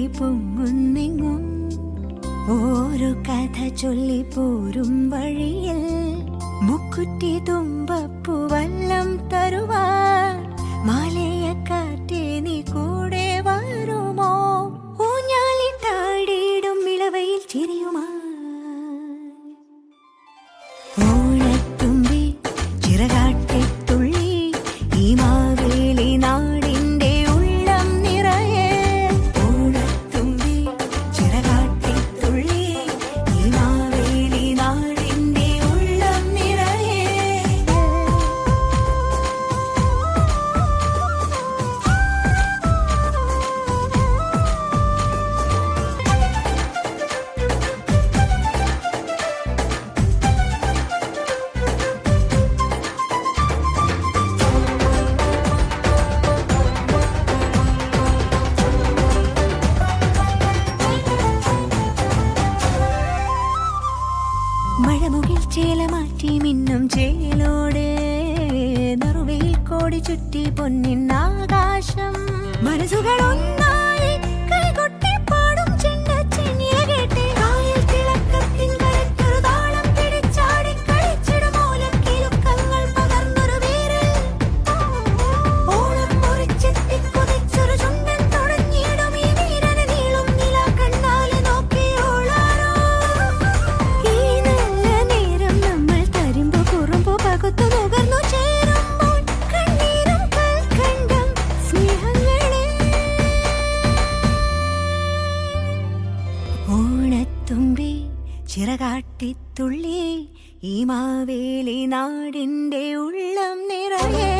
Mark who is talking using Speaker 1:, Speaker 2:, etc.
Speaker 1: തുള്ളി പൊങ്ങുന്നെങ്ങും ഓരോ കഥ ചൊല്ലി പോരും വഴിയിൽ മുക്കുറ്റി തുമ്പപ്പൂ വല്ലം തരുവാൻ മാലയക്കാറ്റേ നീ കൂടെ വരുമോ ഊഞ്ഞാലിട്ടാടിയിടും ഇളവയിൽ ചിരിയുമാ ഓണത്തുമ്പി ചിറകാട്ടിത്തുള്ളി ഈ മാവേലി നാടിന്റെ ഉള്ളം നിറയെ ഓണത്തുമ്പി ചിറകാട്ടിത്തുള്ളി ഈ മാവേലി നാടിന്റെ ഉള്ളം നിറയെ മഴമുകിൽ ചേല മാറ്റി മിന്നും ചേലോട് നറുവയിൽ കോടി ചുറ്റി പൊന്നിൻ ആകാശം മനസ്സുകൾ ഒന്നായി കൈകൊട്ടി പാടും ചെണ്ടച്ചെന്നിയ കേട്ട് കായൽ തിളക്കത്തിൻ കരയ്ക്കൊരു താളം പിടിച്ചാടി കളിച്ചിടും ഓലക്കിലുക്കങ്ങൾ പകർന്നൊരു വീരൽ ഓണം മുറിച്ചെത്തി കുതിച്ചൊരു ചുണ്ടൻ തുടങ്ങിയിടും ഈ വീരന് നീളും നില കണ്ണാലെ നോക്കിയോളാരോ ഈ നല്ല നേരം നമ്മൾ തരുമ്പോ കുറുമ്പോ പകുത്തു നുകർന്നു ചേരുമ്പോൾ കണ്ണീരും കൽക്കണ്ടം സ്നേഹങ്ങളെ ഓണത്തുമ്പി ചിറകാട്ടിത്തുള്ളി ഈ മാവേലി നാടിന്റെ ഉള്ളം നിറയെ